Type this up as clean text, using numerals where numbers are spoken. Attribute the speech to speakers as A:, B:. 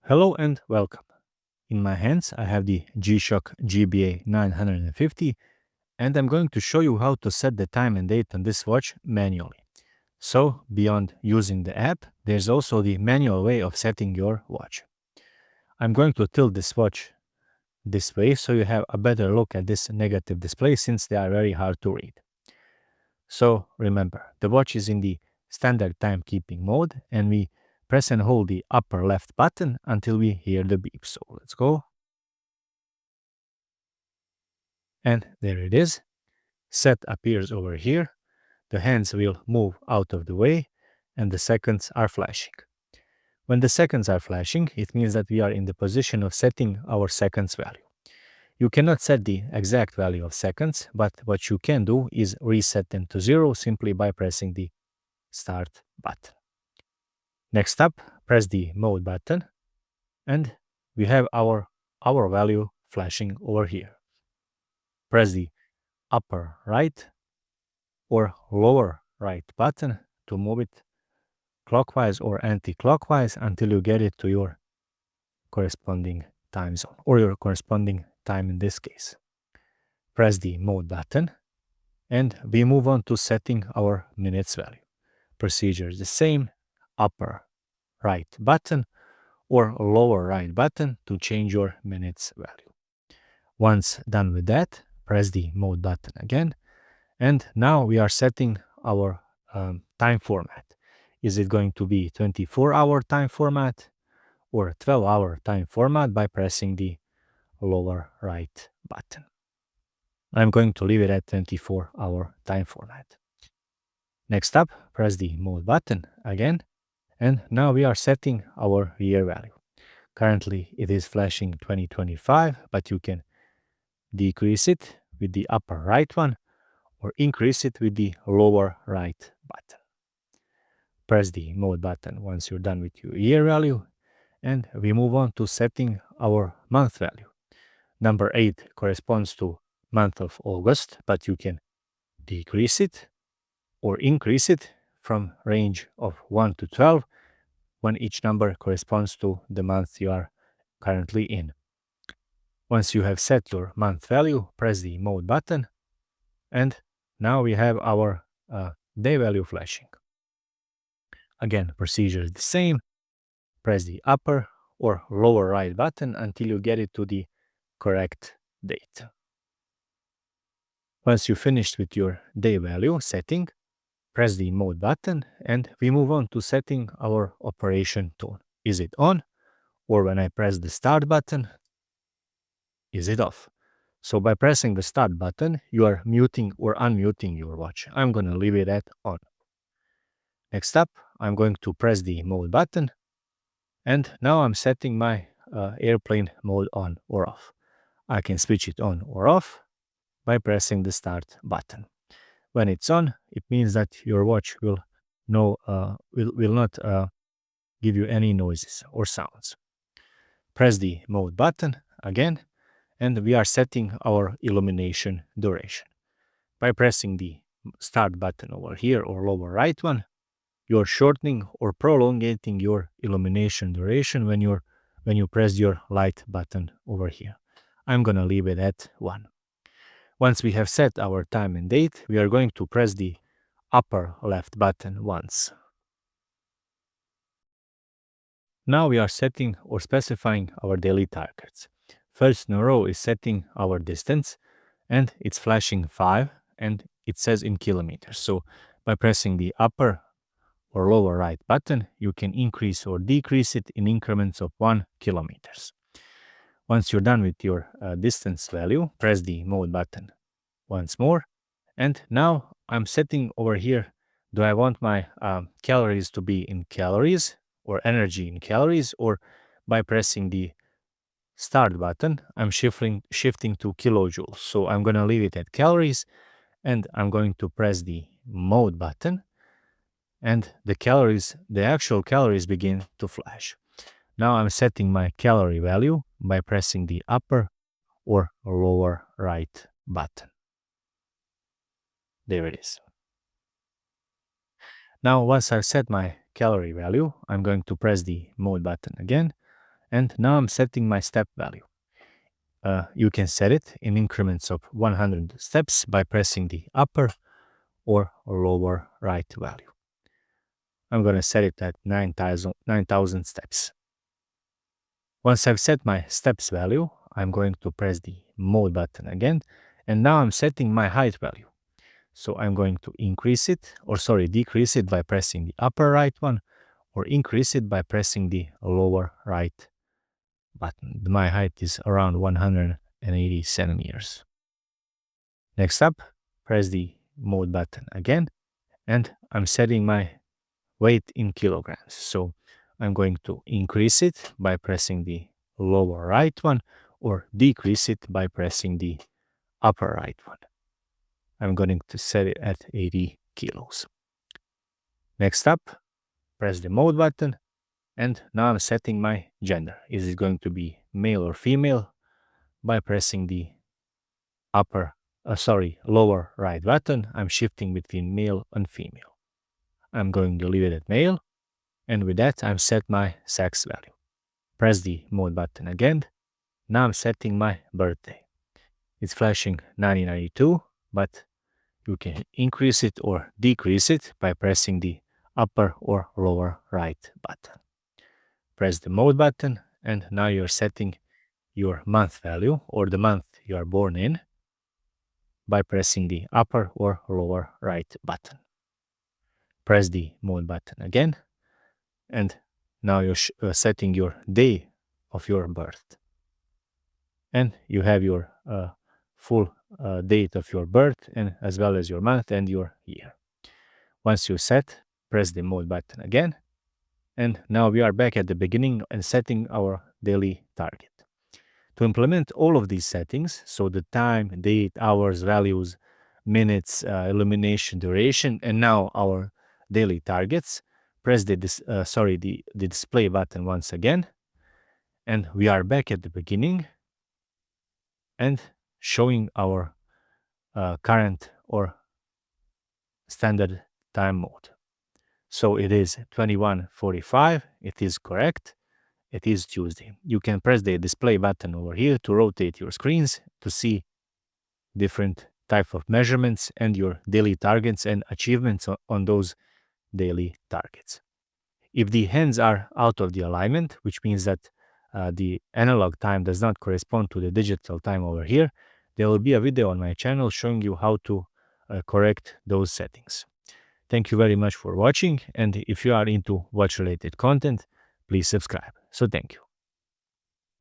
A: Hello and welcome. In my hands, I have the G-Shock GBA-950, and I'm going to show you how to set the time and date on this watch manually. So, beyond using the app, there's also the manual way of setting your watch. I'm going to tilt this watch this way so you have a better look at this negative display since they are very hard to read. So, remember, the watch is in the standard timekeeping mode, and we press and hold the upper left button until we hear the beep. So, let's go. And there it is. Set appears over here. The hands will move out of the way and the seconds are flashing. When the seconds are flashing, it means that we are in the position of setting our seconds value. You cannot set the exact value of seconds, but what you can do is reset them to 0 simply by pressing the start button. Next up, press the mode button and we have our value flashing over here. Press the upper right or lower right button to move it clockwise or anti-clockwise until you get it to your corresponding time zone or your corresponding time in this case. Press the mode button and we move on to setting our minutes value. Procedure is the same, upper right button or lower right button to change your minutes value. Once done with that, press the mode button again. And now we are setting our time format. Is it going to be 24-hour time format or 12-hour time format by pressing the lower right button? I'm going to leave it at 24-hour time format. Next up, press the mode button again. And now we are setting our year value. Currently, it is flashing 2025, but you can decrease it with the upper right one or increase it with the lower right button. Press the mode button once you're done with your year value, and we move on to setting our month value. Number 8 corresponds to month of August, but you can decrease it or increase it from range of 1 to 12 when each number corresponds to the month you are currently in. Once you have set your month value, press the mode button, and now we have our day value flashing. Again, procedure is the same. Press the upper or lower right button until you get it to the correct date. Once you finished with your day value setting, press the mode button and we move on to setting our operation tone. Is it on? Or when I press the start button, is it off? So by pressing the start button, you are muting or unmuting your watch. I'm going to leave it at on. Next up, I'm going to press the mode button and now I'm setting my airplane mode on or off. I can switch it on or off by pressing the start button. When it's on, it means that your watch will not give you any noises or sounds. Press the mode button again, and we are setting our illumination duration. By pressing the start button over here or lower right one, you're shortening or prolongating your illumination duration when you press your light button over here. I'm gonna leave it at 1. Once we have set our time and date, we are going to press the upper left button once. Now we are setting or specifying our daily targets. First in a row is setting our distance, and it's flashing 5, and it says in kilometers. So by pressing the upper or lower right button, you can increase or decrease it in increments of 1 kilometers. Once you're done with your distance value, press the mode button once more. And now I'm setting over here, do I want my calories to be in calories or energy in calories, or by pressing the start button, I'm shifting to kilojoules. So I'm going to leave it at calories and I'm going to press the mode button and the actual calories begin to flash. Now I'm setting my calorie value by pressing the upper or lower right button. There it is. Now once I've set my calorie value, I'm going to press the mode button again And now I'm setting my step value. You can set it in increments of 100 steps by pressing the upper or lower right value. I'm going to set it at 9,000 steps. Once I've set my steps value, I'm going to press the mode button again, and now I'm setting my height value. So I'm going to decrease it by pressing the upper right one, or increase it by pressing the lower right button. My height is around 180 centimeters. Next up, press the mode button again, and I'm setting my weight in kilograms. So I'm going to increase it by pressing the lower right one, or decrease it by pressing the upper right one. I'm going to set it at 80 kilos. Next up, press the mode button, and now I'm setting my gender. Is it going to be male or female? By pressing the lower right button, I'm shifting between male and female. I'm going to leave it at male, and with that, I've set my sex value. Press the mode button again. Now I'm setting my birthday. It's flashing 1992, but you can increase it or decrease it by pressing the upper or lower right button. Press the mode button, and now you're setting your month value, or the month you are born in, by pressing the upper or lower right button. Press the mode button again, and now you're setting your day of your birth. And you have your full date of your birth, and as well as your month and your year. Once you set, press the mode button again, and now we are back at the beginning and setting our daily target. To implement all of these settings, so the time, date, hours, values, minutes, illumination, duration, and now our daily targets, press the display button once again, and we are back at the beginning and showing our current or standard time mode. So it is 21:45. It is correct. It is Tuesday. You can press the display button over here to rotate your screens to see different type of measurements and your daily targets and achievements on those daily targets. If the hands are out of the alignment, which means that the analog time does not correspond to the digital time over here, there will be a video on my channel showing you how to correct those settings. Thank you very much for watching, and if you are into watch-related content, please subscribe. So thank you.